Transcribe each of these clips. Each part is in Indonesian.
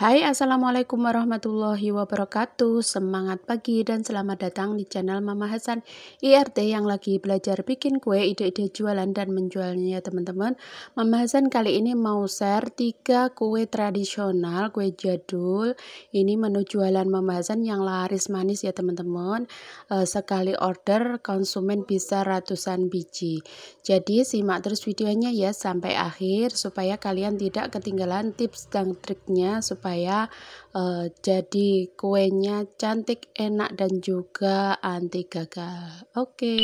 Hai, assalamualaikum warahmatullahi wabarakatuh. Semangat pagi dan selamat datang di channel Mama Hasan IRT yang lagi belajar bikin kue, ide-ide jualan dan menjualnya ya teman-teman. Mama Hasan kali ini mau share 3 kue tradisional, kue jadul. Ini menu jualan Mama Hasan yang laris manis ya teman-teman. Sekali order konsumen bisa ratusan biji. Jadi simak terus videonya ya sampai akhir supaya kalian tidak ketinggalan tips dan triknya supaya jadi kuenya cantik, enak dan juga anti gagal. Oke.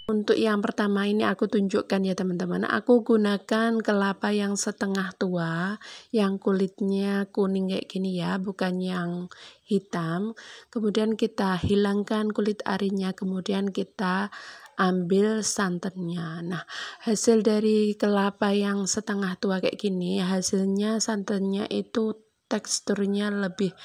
Untuk yang pertama ini aku tunjukkan ya teman-teman, aku gunakan kelapa yang setengah tua, yang kulitnya kuning kayak gini ya, bukan yang hitam. Kemudian kita hilangkan kulit arinya, kemudian kita ambil santannya. Nah, hasil dari kelapa yang setengah tua kayak gini, hasilnya santannya itu teksturnya lebih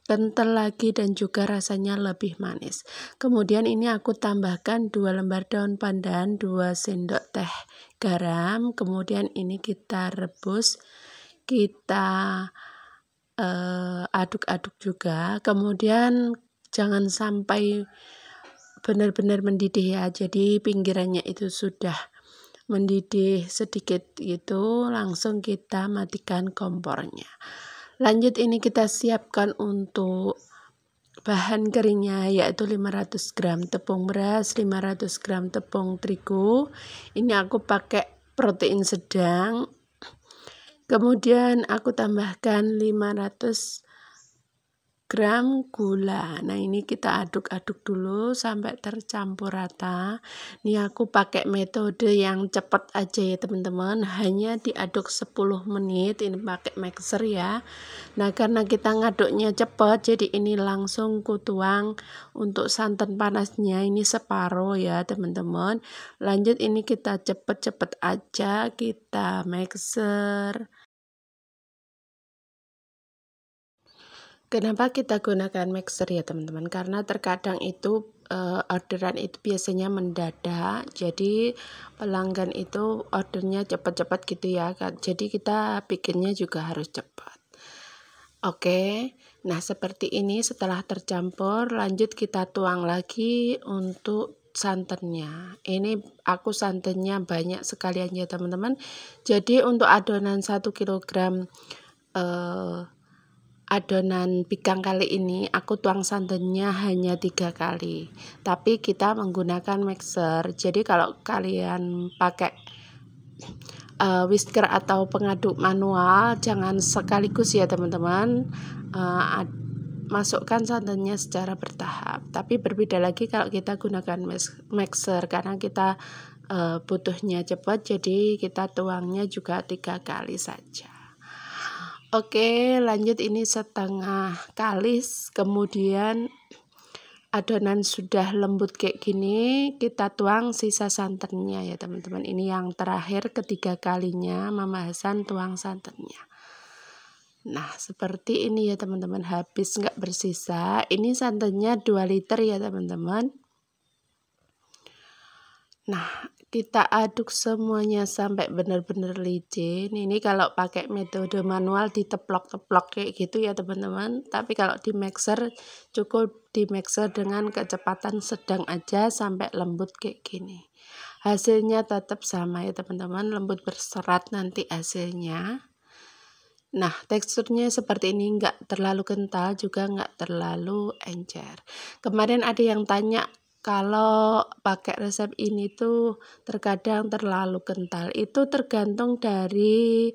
kental lagi dan juga rasanya lebih manis. Kemudian ini aku tambahkan 2 lembar daun pandan, 2 sendok teh garam, kemudian ini kita rebus, kita aduk-aduk juga, kemudian jangan sampai benar-benar mendidih ya, jadi pinggirannya itu sudah mendidih sedikit gitu, langsung kita matikan kompornya. Lanjut ini kita siapkan untuk bahan keringnya, yaitu 500 gram tepung beras, 500 gram tepung terigu. Ini aku pakai protein sedang. Kemudian aku tambahkan 500 gram gula. Nah, ini kita aduk-aduk dulu sampai tercampur rata. Ini aku pakai metode yang cepat aja ya teman-teman, hanya diaduk 10 menit. Ini pakai mixer ya. Nah, karena kita ngaduknya cepat, jadi ini langsung kutuang. Untuk santan panasnya ini separuh ya teman-teman. Lanjut ini kita cepet-cepet aja kita mixer. Kenapa kita gunakan mixer ya teman-teman? Karena terkadang itu orderan itu biasanya mendadak, jadi pelanggan itu ordernya cepat-cepat gitu ya. Jadi kita bikinnya juga harus cepat. Oke, nah seperti ini setelah tercampur, lanjut kita tuang lagi untuk santannya. Ini aku santannya banyak sekalian ya teman-teman. Jadi untuk adonan 1 kg adonan pigang kali ini aku tuang santannya hanya 3 kali, tapi kita menggunakan mixer. Jadi kalau kalian pakai whisker atau pengaduk manual jangan sekaligus ya teman-teman, masukkan santannya secara bertahap. Tapi berbeda lagi kalau kita gunakan mixer karena kita butuhnya cepat, jadi kita tuangnya juga 3 kali saja. Oke, lanjut ini setengah kalis, kemudian adonan sudah lembut kayak gini, kita tuang sisa santannya ya teman-teman. Ini yang terakhir ketiga kalinya Mama Hasan tuang santannya. Nah, seperti ini ya teman-teman, habis nggak bersisa. Ini santannya 2 liter ya teman-teman. Nah, kita aduk semuanya sampai benar-benar licin. Ini kalau pakai metode manual diteplok-teplok kayak gitu ya teman-teman. Tapi kalau di mixer cukup di mixer dengan kecepatan sedang aja sampai lembut kayak gini. Hasilnya tetap sama ya teman-teman, lembut berserat nanti hasilnya. Nah, teksturnya seperti ini, nggak terlalu kental juga nggak terlalu encer. Kemarin ada yang tanya, kalau pakai resep ini tuh terkadang terlalu kental. Itu tergantung dari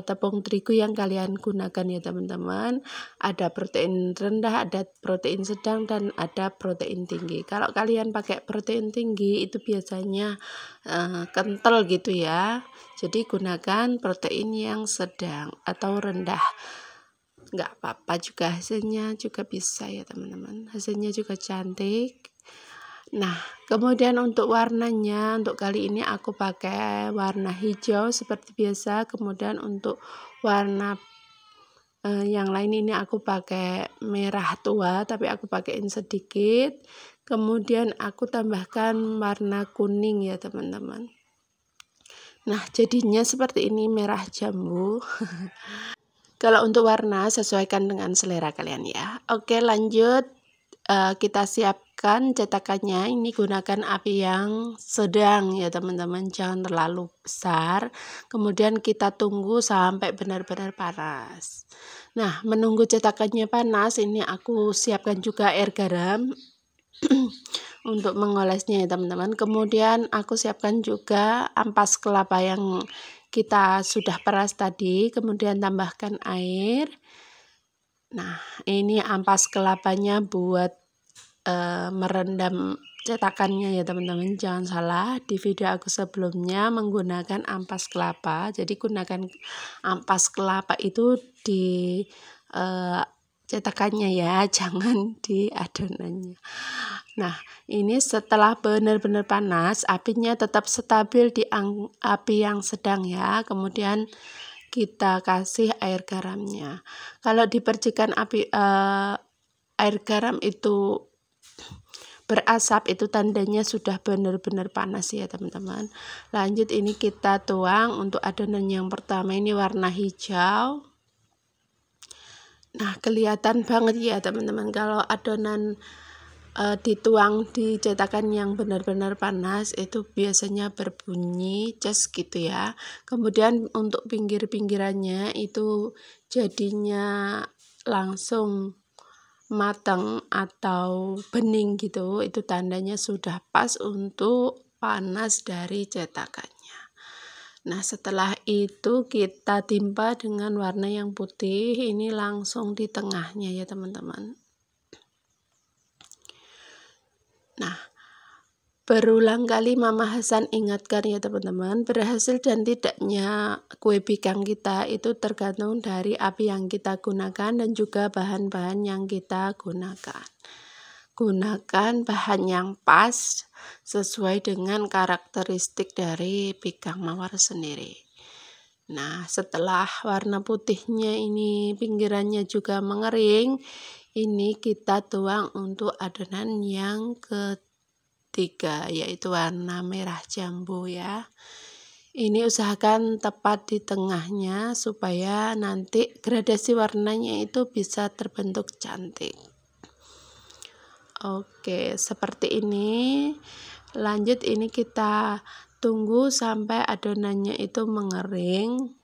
tepung terigu yang kalian gunakan ya teman-teman. Ada protein rendah, ada protein sedang, dan ada protein tinggi. Kalau kalian pakai protein tinggi itu biasanya kental gitu ya. Jadi gunakan protein yang sedang atau rendah. Nggak apa-apa juga, hasilnya juga bisa ya teman-teman. Hasilnya juga cantik. Nah, kemudian untuk warnanya, untuk kali ini aku pakai warna hijau seperti biasa. Kemudian untuk warna yang lain ini aku pakai merah tua, tapi aku pakaiin sedikit. Kemudian aku tambahkan warna kuning ya teman-teman. Nah, jadinya seperti ini, merah jambu. Kalau untuk warna sesuaikan dengan selera kalian ya. Oke, lanjut. Kita siapkan cetakannya. Ini gunakan api yang sedang ya teman-teman, jangan terlalu besar. Kemudian kita tunggu sampai benar-benar panas. Nah, menunggu cetakannya panas, ini aku siapkan juga air garam untuk mengolesnya ya teman-teman. Kemudian aku siapkan juga ampas kelapa yang kita sudah peras tadi, kemudian tambahkan air. Nah, ini ampas kelapanya buat merendam cetakannya ya teman-teman. Jangan salah, di video aku sebelumnya menggunakan ampas kelapa. Jadi gunakan ampas kelapa itu di cetakannya ya, jangan di adonannya. Nah, ini setelah benar-benar panas, apinya tetap stabil di api yang sedang ya. Kemudian kita kasih air garamnya. Kalau di percikan api air garam itu berasap, itu tandanya sudah benar-benar panas ya teman-teman. Lanjut, ini kita tuang untuk adonan yang pertama, ini warna hijau. Nah, kelihatan banget ya teman-teman kalau adonan dituang di cetakan yang benar-benar panas itu biasanya berbunyi ces gitu ya. Kemudian untuk pinggir-pinggirannya itu jadinya langsung matang atau bening gitu, itu tandanya sudah pas untuk panas dari cetakannya. Nah, setelah itu kita timpa dengan warna yang putih, ini langsung di tengahnya ya teman-teman. Nah, berulang kali Mama Hasan ingatkan ya teman-teman, berhasil dan tidaknya kue bikang kita itu tergantung dari api yang kita gunakan dan juga bahan-bahan yang kita gunakan. Gunakan bahan yang pas sesuai dengan karakteristik dari bikang mawar sendiri. Nah, setelah warna putihnya ini pinggirannya juga mengering, ini kita tuang untuk adonan yang ketiga, yaitu warna merah jambu ya. Ini usahakan tepat di tengahnya supaya nanti gradasi warnanya itu bisa terbentuk cantik. Oke, seperti ini. Lanjut, ini kita tunggu sampai adonannya itu mengering.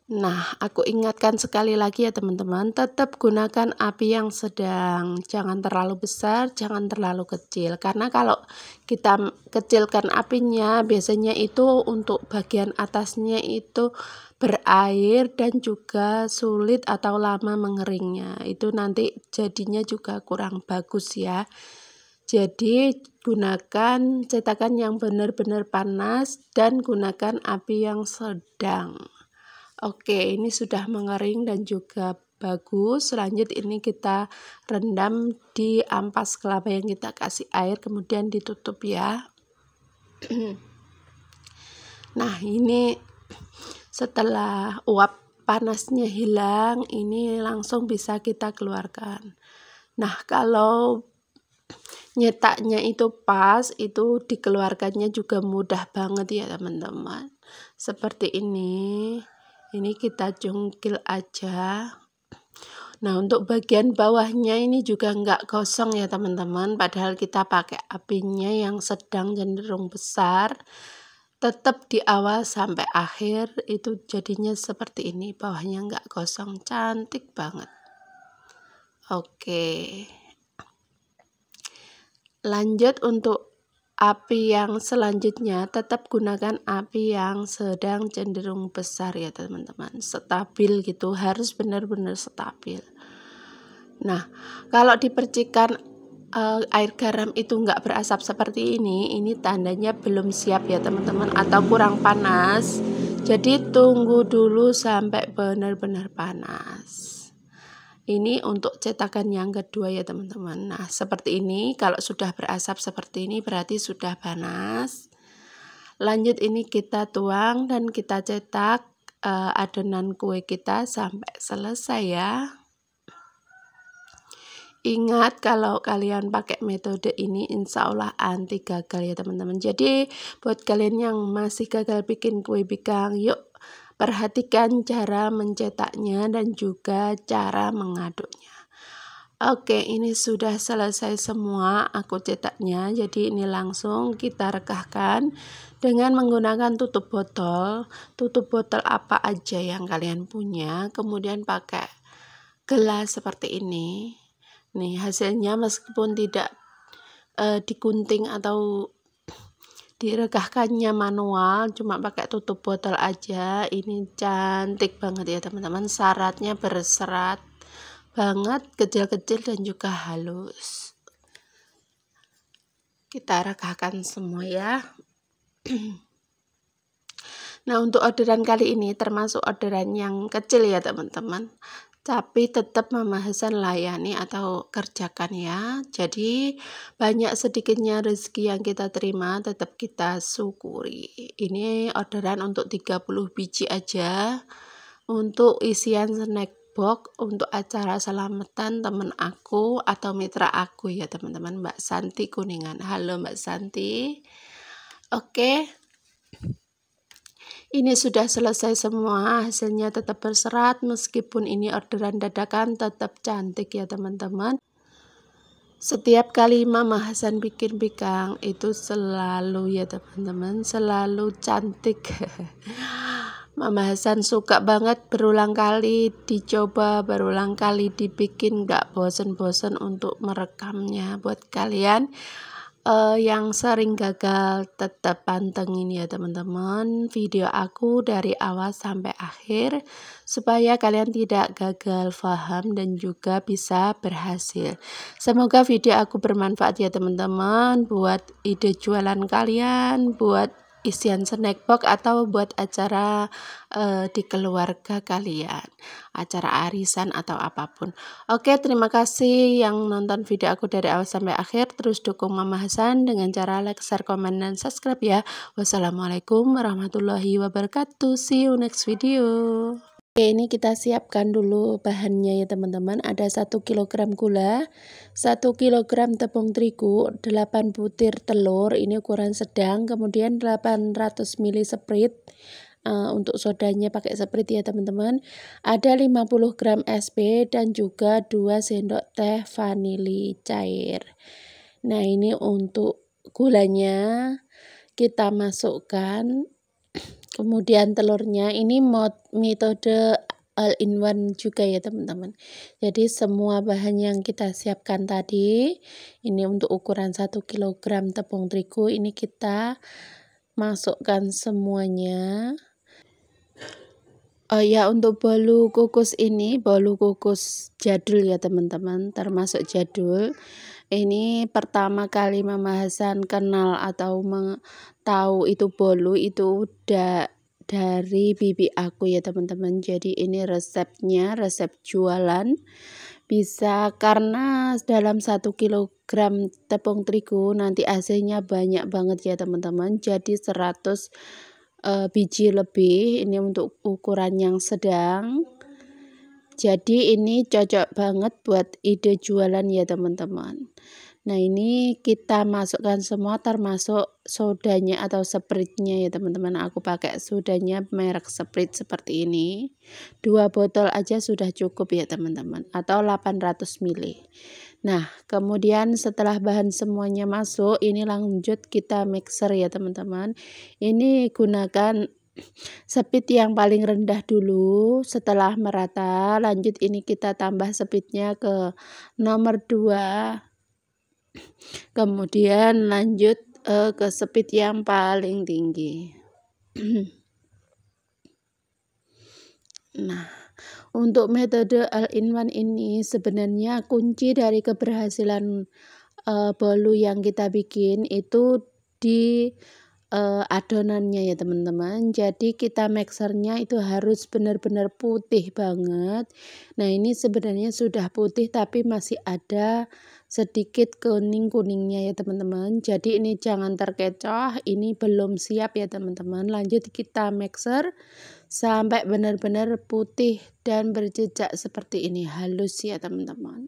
Nah, aku ingatkan sekali lagi ya teman-teman, tetap gunakan api yang sedang, jangan terlalu besar, jangan terlalu kecil, karena kalau kita kecilkan apinya biasanya itu untuk bagian atasnya itu berair dan juga sulit atau lama mengeringnya, itu nanti jadinya juga kurang bagus ya. Jadi gunakan cetakan yang benar-benar panas dan gunakan api yang sedang. Oke, ini sudah mengering dan juga bagus. Lanjut, ini kita rendam di ampas kelapa yang kita kasih air, kemudian ditutup ya. Nah, ini setelah uap panasnya hilang, ini langsung bisa kita keluarkan. Nah, kalau nyetaknya itu pas, itu dikeluarkannya juga mudah banget ya teman-teman. Seperti ini kita jungkil aja. Nah, untuk bagian bawahnya ini juga nggak gosong ya teman-teman, padahal kita pakai apinya yang sedang cenderung besar. Tetap di awal sampai akhir itu jadinya seperti ini, bawahnya nggak gosong, cantik banget. Oke, lanjut untuk api yang selanjutnya, tetap gunakan api yang sedang cenderung besar ya teman-teman, stabil gitu, harus benar-benar stabil. Nah, kalau di percikan air garam itu nggak berasap seperti ini tandanya belum siap ya teman-teman, atau kurang panas. Jadi tunggu dulu sampai benar-benar panas. Ini untuk cetakan yang kedua ya teman-teman. Nah, seperti ini, kalau sudah berasap seperti ini berarti sudah panas. Lanjut, ini kita tuang dan kita cetak adonan kue kita sampai selesai ya. Ingat kalau kalian pakai metode ini insya Allah anti gagal ya teman-teman. Jadi buat kalian yang masih gagal bikin kue bikang, yuk perhatikan cara mencetaknya dan juga cara mengaduknya. Oke, ini sudah selesai semua aku cetaknya. Jadi ini langsung kita rekahkan dengan menggunakan tutup botol. Tutup botol apa aja yang kalian punya. Kemudian pakai gelas seperti ini. Nih hasilnya meskipun tidak digunting atau direkahkannya manual, cuma pakai tutup botol aja, ini cantik banget ya teman-teman. Syaratnya berserat banget, kecil-kecil dan juga halus. Kita rekahkan semua ya. Nah, untuk orderan kali ini termasuk orderan yang kecil ya teman-teman, tapi tetap Mama Hasan layani atau kerjakan ya. Jadi banyak sedikitnya rezeki yang kita terima tetap kita syukuri. Ini orderan untuk 30 biji aja, untuk isian snack box untuk acara selamatan temen aku atau mitra aku ya teman-teman. Mbak Santi Kuningan. Halo Mbak Santi. Oke. Ini sudah selesai semua, hasilnya tetap berserat, meskipun ini orderan dadakan tetap cantik ya teman-teman. Setiap kali Mama Hasan bikin bikang itu selalu ya teman-teman, selalu cantik. Mama Hasan suka banget berulang kali dicoba, berulang kali dibikin, gak bosen-bosen untuk merekamnya. Buat kalian yang sering gagal tetap pantengin ya teman-teman video aku dari awal sampai akhir supaya kalian tidak gagal paham dan juga bisa berhasil. Semoga video aku bermanfaat ya teman-teman, buat ide jualan kalian, buat isian snack box atau buat acara di keluarga kalian, acara arisan atau apapun. Oke, terima kasih yang nonton video aku dari awal sampai akhir. Terus dukung Mama Hasan dengan cara like, share, komen, dan subscribe ya. Wassalamualaikum warahmatullahi wabarakatuh. See you next video. Oke, ini kita siapkan dulu bahannya ya teman-teman. Ada 1 kg gula, 1 kg tepung terigu, 8 butir telur, ini ukuran sedang, kemudian 800 ml Sprite. Untuk sodanya pakai Sprite ya teman-teman. Ada 50 gram SP dan juga 2 sendok teh vanili cair. Nah, ini untuk gulanya kita masukkan. Kemudian telurnya ini metode all-in-one juga ya teman-teman. Jadi semua bahan yang kita siapkan tadi, ini untuk ukuran 1 kg tepung terigu, ini kita masukkan semuanya. Oh ya, untuk bolu kukus ini, bolu kukus jadul ya teman-teman, termasuk jadul. Ini pertama kali Mama Hasan kenal atau tahu itu bolu itu udah dari bibi aku ya teman-teman. Jadi ini resepnya, resep jualan bisa, karena dalam 1 kg tepung terigu nanti hasilnya banyak banget ya teman-teman. Jadi 100 biji lebih, ini untuk ukuran yang sedang. Jadi ini cocok banget buat ide jualan ya teman-teman. Nah, ini kita masukkan semua termasuk sodanya atau Sprite-nya ya teman-teman. Aku pakai sodanya merek Sprite seperti ini. 2 botol aja sudah cukup ya teman-teman, atau 800 ml. Nah, kemudian setelah bahan semuanya masuk, ini lanjut kita mixer ya teman-teman. Ini gunakan speed yang paling rendah dulu. Setelah merata, lanjut ini kita tambah speednya ke nomor 2. Kemudian lanjut ke speed yang paling tinggi. Nah, untuk metode all-in-one ini sebenarnya kunci dari keberhasilan bolu yang kita bikin itu di adonannya ya teman-teman. Jadi kita mixernya itu harus benar-benar putih banget. Nah, ini sebenarnya sudah putih tapi masih ada sedikit kuning-kuningnya ya teman-teman. Jadi ini jangan terkecoh, ini belum siap ya teman-teman. Lanjut kita mixer sampai benar-benar putih dan berjejak seperti ini, halus ya teman-teman.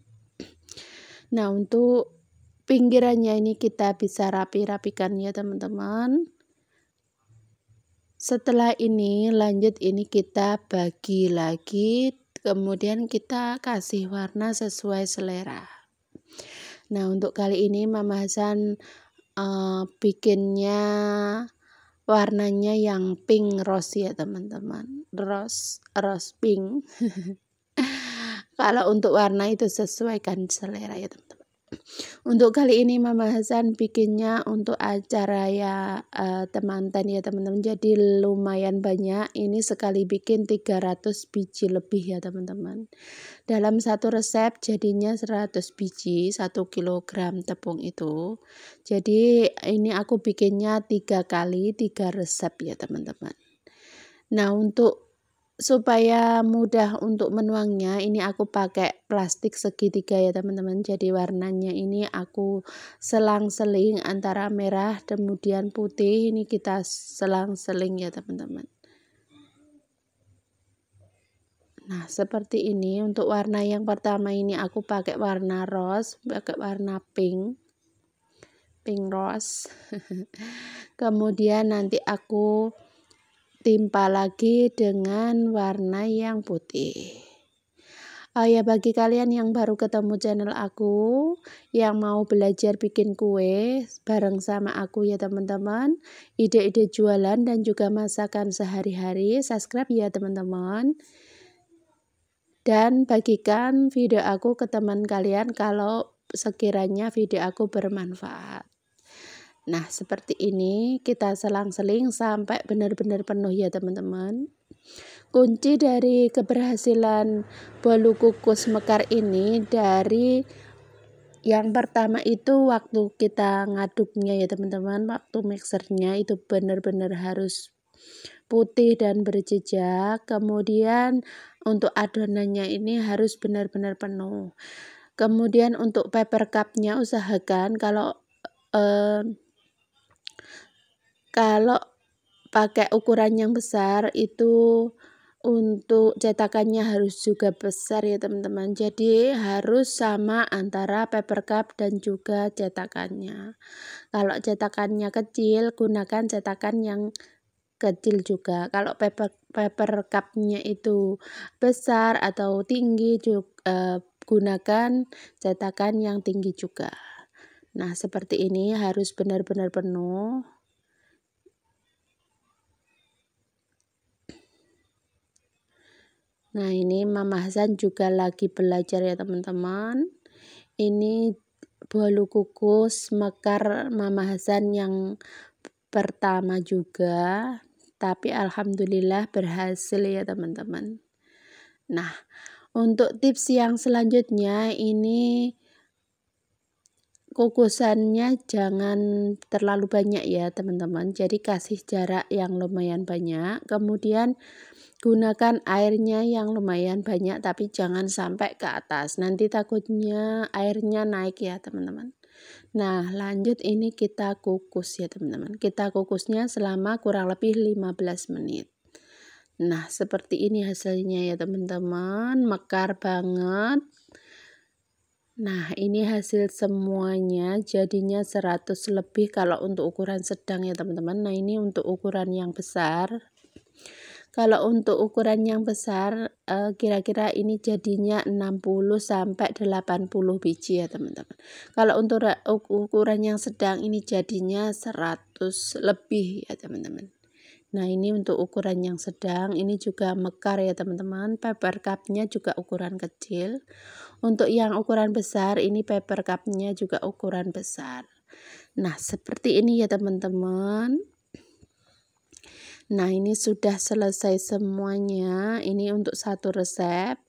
Nah, untuk pinggirannya ini kita bisa rapi-rapikan ya teman-teman. Setelah ini lanjut ini kita bagi lagi, kemudian kita kasih warna sesuai selera. Nah, untuk kali ini Mama Hasan bikinnya warnanya yang pink rose ya teman-teman, rose pink. Kalau untuk warna itu sesuaikan selera ya teman-teman. Untuk kali ini Mama Hasan bikinnya untuk acara ya temanten ya teman-teman. Jadi lumayan banyak, ini sekali bikin 300 biji lebih ya teman-teman. Dalam satu resep jadinya 100 biji 1 kilogram tepung itu. Jadi ini aku bikinnya 3 kali 3 resep ya teman-teman. Nah, untuk supaya mudah untuk menuangnya ini aku pakai plastik segitiga ya teman-teman. Jadi warnanya ini aku selang-seling antara merah kemudian putih, ini kita selang-seling ya teman-teman. Nah, seperti ini. Untuk warna yang pertama ini aku pakai warna rose, pakai warna pink rose. Kemudian nanti aku timpa lagi dengan warna yang putih. Oh ya, bagi kalian yang baru ketemu channel aku, yang mau belajar bikin kue bareng sama aku ya teman-teman, ide-ide jualan dan juga masakan sehari-hari, subscribe ya teman-teman. Dan bagikan video aku ke teman kalian kalau sekiranya video aku bermanfaat. Nah, seperti ini kita selang-seling sampai benar-benar penuh ya teman-teman. Kunci dari keberhasilan bolu kukus mekar ini dari yang pertama itu waktu kita ngaduknya ya teman-teman, waktu mixernya itu benar-benar harus putih dan berjejak. Kemudian untuk adonannya ini harus benar-benar penuh. Kemudian untuk paper cupnya usahakan kalau pakai ukuran yang besar itu untuk cetakannya harus juga besar ya teman-teman. Jadi harus sama antara paper cup dan juga cetakannya. Kalau cetakannya kecil gunakan cetakan yang kecil juga. Kalau paper cupnya itu besar atau tinggi juga gunakan cetakan yang tinggi juga. Nah, seperti ini harus benar-benar penuh. Nah, ini Mama Hasan juga lagi belajar ya teman-teman. Ini bolu kukus mekar Mama Hasan yang pertama juga, tapi alhamdulillah berhasil ya teman-teman. Nah, untuk tips yang selanjutnya ini kukusannya jangan terlalu banyak ya teman-teman. Jadi kasih jarak yang lumayan banyak. Kemudian gunakan airnya yang lumayan banyak tapi jangan sampai ke atas. Nanti takutnya airnya naik ya teman-teman. Nah, lanjut ini kita kukus ya teman-teman. Kita kukusnya selama kurang lebih 15 menit. Nah, seperti ini hasilnya ya teman-teman. Mekar banget. Nah, ini hasil semuanya jadinya 100 lebih kalau untuk ukuran sedang ya teman-teman. Nah, ini untuk ukuran yang besar. Kalau untuk ukuran yang besar kira-kira ini jadinya 60 sampai 80 biji ya teman-teman. Kalau untuk ukuran yang sedang ini jadinya 100 lebih ya teman-teman. Nah, ini untuk ukuran yang sedang, ini juga mekar ya teman-teman. Paper cupnya juga ukuran kecil. Untuk yang ukuran besar ini paper cupnya juga ukuran besar. Nah, seperti ini ya teman-teman. Nah, ini sudah selesai semuanya. Ini untuk satu resep.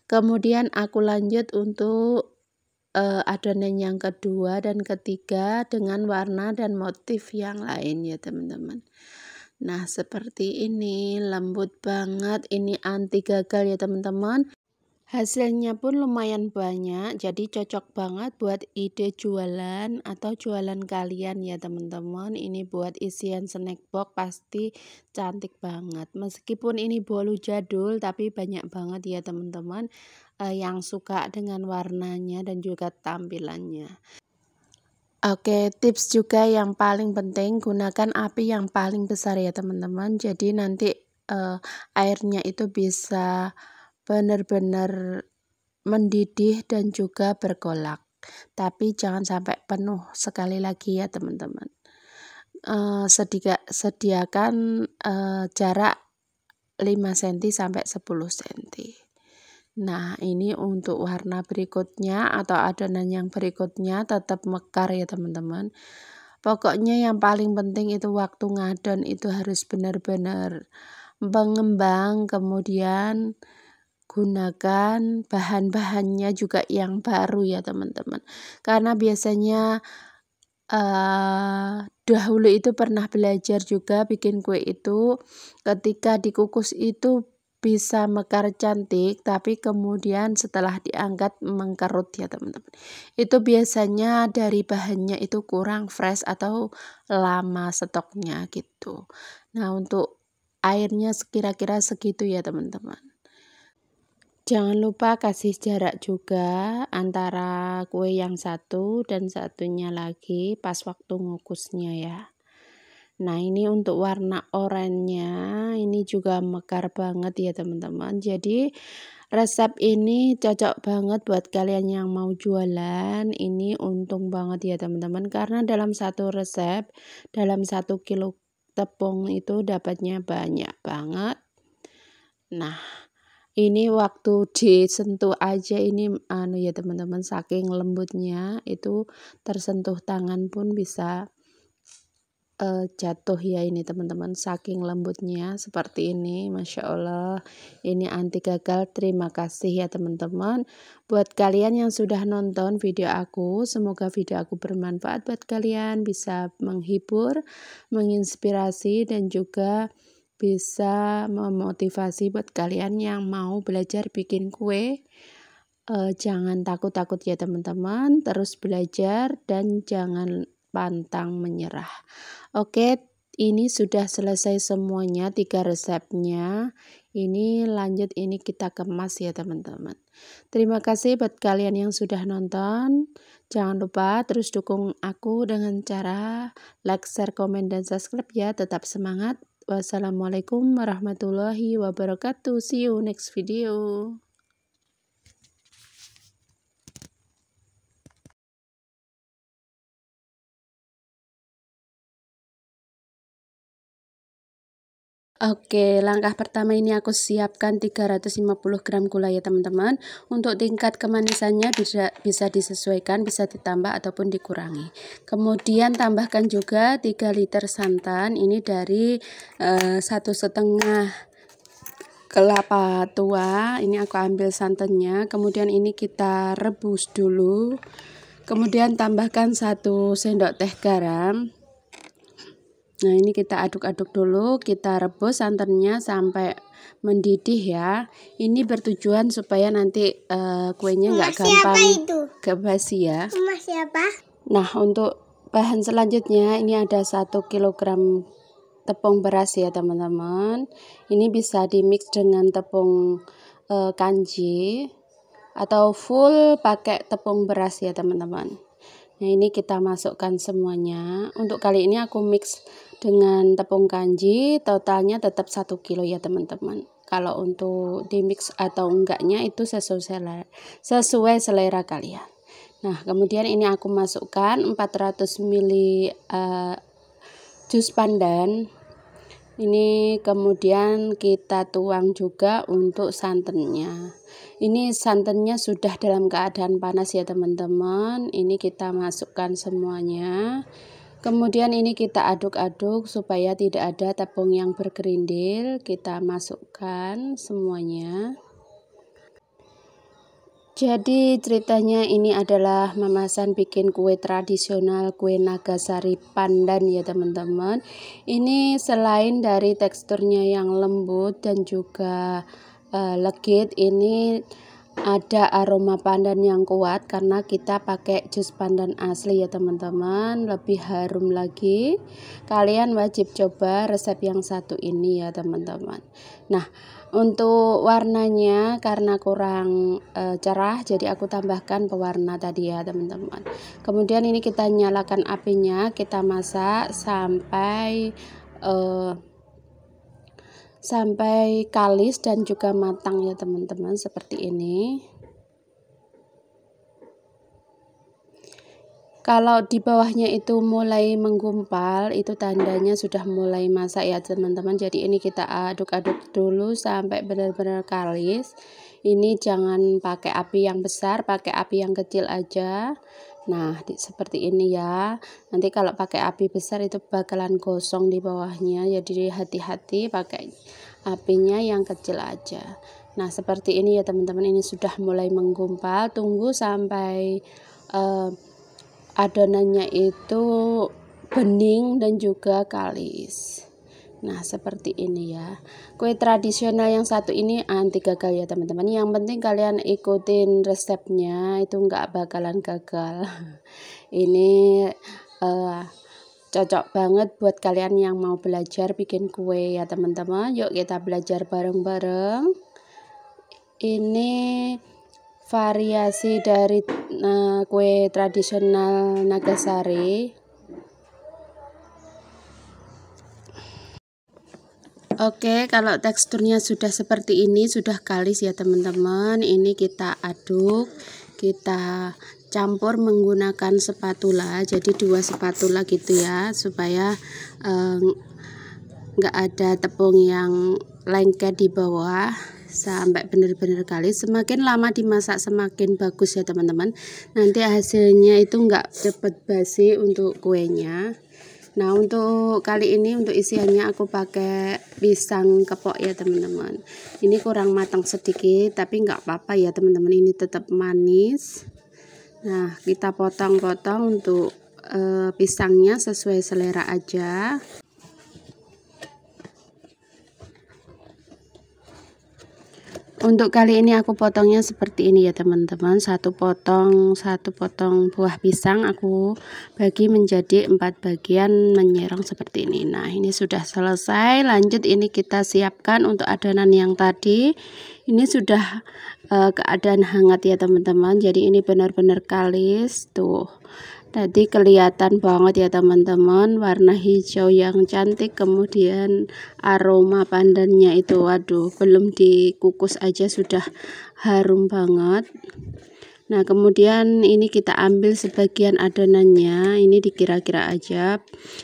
Kemudian aku lanjut untuk adonan yang kedua dan ketiga dengan warna dan motif yang lain ya teman-teman. Nah, seperti ini lembut banget, ini anti gagal ya teman-teman. Hasilnya pun lumayan banyak, jadi cocok banget buat ide jualan atau jualan kalian ya teman-teman. Ini buat isian snack box pasti cantik banget. Meskipun ini bolu jadul tapi banyak banget ya teman-teman yang suka dengan warnanya dan juga tampilannya. Oke, tips juga yang paling penting, gunakan api yang paling besar ya teman-teman. Jadi nanti airnya itu bisa benar-benar mendidih dan juga bergolak. Tapi jangan sampai penuh, sekali lagi ya teman-teman. Sediakan jarak 5 cm sampai 10 cm. Nah, ini untuk warna berikutnya atau adonan yang berikutnya tetap mekar ya teman-teman. Pokoknya yang paling penting itu waktu ngadon itu harus benar-benar mengembang, kemudian gunakan bahan-bahannya juga yang baru ya teman-teman. Karena biasanya dahulu itu pernah belajar juga bikin kue itu ketika dikukus itu bisa mekar cantik, tapi kemudian setelah diangkat mengkerut ya teman-teman. Itu biasanya dari bahannya itu kurang fresh atau lama stoknya gitu. Nah, untuk airnya kira-kira segitu ya teman-teman. Jangan lupa kasih jarak juga antara kue yang satu dan satunya lagi pas waktu ngukusnya ya. Nah, ini untuk warna oranye ini juga mekar banget ya teman-teman. Jadi resep ini cocok banget buat kalian yang mau jualan. Ini untung banget ya teman-teman, karena dalam satu resep, dalam 1 kilo tepung itu dapatnya banyak banget. Nah, ini waktu disentuh aja ini ya teman-teman, saking lembutnya itu tersentuh tangan pun bisa jatuh ya ini teman-teman, saking lembutnya seperti ini. Masya Allah, ini anti gagal. Terima kasih ya teman-teman buat kalian yang sudah nonton video aku. Semoga video aku bermanfaat buat kalian, bisa menghibur, menginspirasi, dan juga bisa memotivasi buat kalian yang mau belajar bikin kue. Jangan takut-takut ya teman-teman, terus belajar dan jangan pantang menyerah. Oke, ini sudah selesai semuanya 3 resepnya. Ini lanjut, ini kita kemas ya teman-teman. Terima kasih buat kalian yang sudah nonton. Jangan lupa terus dukung aku dengan cara like, share, komen, dan subscribe ya. Tetap semangat. Wassalamualaikum warahmatullahi wabarakatuh. See you next video. Oke, langkah pertama ini aku siapkan 350 gram gula ya teman-teman. Untuk tingkat kemanisannya bisa disesuaikan, bisa ditambah ataupun dikurangi. Kemudian tambahkan juga 3 liter santan, ini dari 1,5 kelapa tua. Ini aku ambil santannya. Kemudian ini kita rebus dulu. Kemudian tambahkan 1 sendok teh garam. Nah, ini kita aduk-aduk dulu, kita rebus santannya sampai mendidih ya. Ini bertujuan supaya nanti kuenya nggak gampang basi ya. Siapa? Nah, untuk bahan selanjutnya ini ada 1 kilogram tepung beras ya teman-teman. Ini bisa dimix dengan tepung kanji atau full pakai tepung beras ya teman-teman. Nah, ini kita masukkan semuanya. Untuk kali ini aku mix dengan tepung kanji, totalnya tetap 1 kilo ya teman-teman. Kalau untuk di mix atau enggaknya itu sesuai selera kalian. Nah, kemudian ini aku masukkan 400 ml jus pandan. Ini kemudian kita tuang juga untuk santannya. Ini santannya sudah dalam keadaan panas ya teman-teman. Ini kita masukkan semuanya. Kemudian ini kita aduk-aduk supaya tidak ada tepung yang bergerindil. Kita masukkan semuanya. Jadi ceritanya ini adalah memasan bikin kue tradisional, kue Nagasari pandan ya teman-teman. Ini selain dari teksturnya yang lembut dan juga legit, ini ada aroma pandan yang kuat karena kita pakai jus pandan asli ya teman-teman, lebih harum lagi. Kalian wajib coba resep yang satu ini ya teman-teman. Nah, untuk warnanya karena kurang cerah, jadi aku tambahkan pewarna tadi ya teman-teman. Kemudian ini kita nyalakan apinya, kita masak sampai kalis dan juga matang ya teman-teman, seperti ini. Kalau di bawahnya itu mulai menggumpal, itu tandanya sudah mulai masak ya teman-teman. Jadi ini kita aduk-aduk dulu sampai benar-benar kalis. Ini jangan pakai api yang besar, pakai api yang kecil aja. Nah, seperti ini ya. Nanti kalau pakai api besar itu bakalan gosong di bawahnya. Jadi hati-hati pakai apinya yang kecil aja. Nah, seperti ini ya teman-teman. Ini sudah mulai menggumpal. Tunggu sampai adonannya itu bening dan juga kalis. Nah, seperti ini ya. Kue tradisional yang satu ini anti gagal ya teman-teman. Yang penting kalian ikutin resepnya, itu nggak bakalan gagal. Ini cocok banget buat kalian yang mau belajar bikin kue ya teman-teman. Yuk kita belajar bareng-bareng. Ini variasi dari kue tradisional Nagasari. Oke, kalau teksturnya sudah seperti ini, sudah kalis ya teman-teman. Ini kita aduk, kita campur menggunakan spatula. Jadi 2 spatula gitu ya, supaya nggak ada tepung yang lengket di bawah. Sampai benar-benar kalis. Semakin lama dimasak semakin bagus ya teman-teman. Nanti hasilnya itu nggak cepet basi untuk kuenya. Nah, untuk kali ini untuk isiannya aku pakai pisang kepok ya teman-teman. Ini kurang matang sedikit, tapi nggak apa-apa ya teman-teman, ini tetap manis. Nah, kita potong-potong untuk pisangnya sesuai selera aja. Untuk kali ini aku potongnya seperti ini ya teman-teman. Satu potong buah pisang aku bagi menjadi 4 bagian menyerong seperti ini. Nah, ini sudah selesai. Lanjut, ini kita siapkan untuk adonan yang tadi. Ini sudah keadaan hangat ya teman-teman. Jadi ini benar-benar kalis tuh. Tadi kelihatan banget ya teman-teman, warna hijau yang cantik, kemudian aroma pandannya itu waduh, belum dikukus aja sudah harum banget. Nah, kemudian ini kita ambil sebagian adonannya, ini dikira-kira aja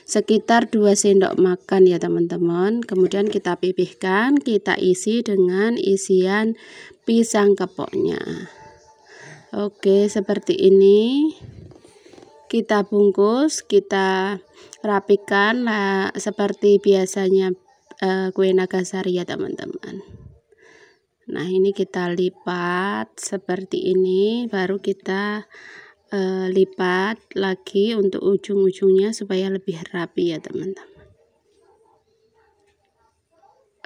sekitar 2 sendok makan ya teman-teman. Kemudian kita pipihkan, kita isi dengan isian pisang kepoknya. Oke, seperti ini. Kita bungkus, kita rapikan seperti biasanya kue Nagasari ya teman-teman. Nah, ini kita lipat seperti ini, baru kita lipat lagi untuk ujung-ujungnya supaya lebih rapi ya teman-teman.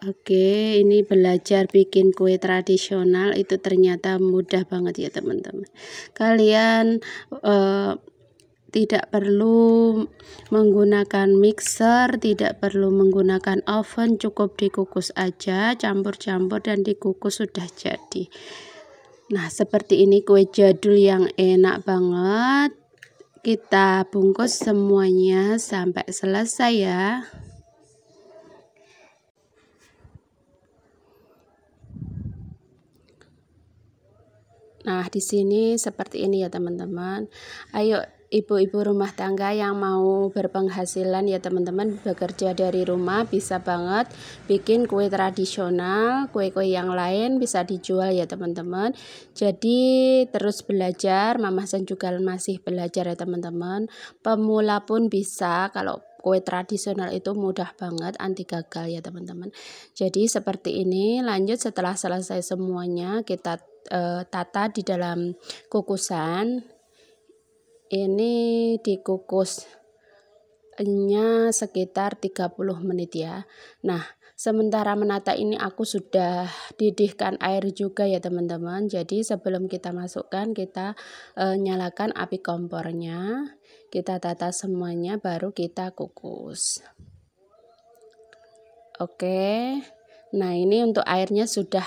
Oke, ini belajar bikin kue tradisional itu ternyata mudah banget ya teman-teman. Kalian tidak perlu menggunakan mixer, tidak perlu menggunakan oven, cukup dikukus aja, campur-campur dan dikukus sudah jadi. Nah, seperti ini kue jadul yang enak banget. Kita bungkus semuanya sampai selesai ya. Nah, di sini seperti ini ya teman-teman. Ayo ibu-ibu rumah tangga yang mau berpenghasilan ya teman-teman, bekerja dari rumah, bisa banget bikin kue tradisional, kue-kue yang lain bisa dijual ya teman-teman. Jadi terus belajar, Mama Sen juga masih belajar ya teman-teman. Pemula pun bisa, kalau kue tradisional itu mudah banget, anti gagal ya teman-teman. Jadi seperti ini. Lanjut, setelah selesai semuanya kita tata di dalam kukusan. Ini dikukusnya sekitar 30 menit ya. Nah, Sementara menata ini aku sudah didihkan air juga ya teman-teman. Jadi sebelum kita masukkan, kita nyalakan api kompornya, kita tata semuanya baru kita kukus. Oke. Nah, ini untuk airnya sudah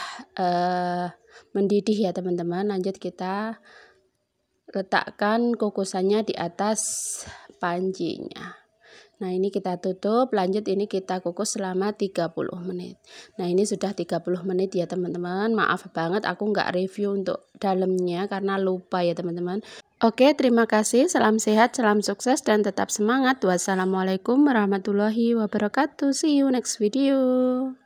mendidih ya teman-teman. Lanjut kita letakkan kukusannya di atas pancinya. Nah, ini kita tutup, lanjut ini kita kukus selama 30 menit. Nah, ini sudah 30 menit ya teman-teman. Maaf banget aku nggak review untuk dalamnya karena lupa ya teman-teman. Oke, terima kasih. Salam sehat, salam sukses, dan tetap semangat. Wassalamualaikum warahmatullahi wabarakatuh. See you next video.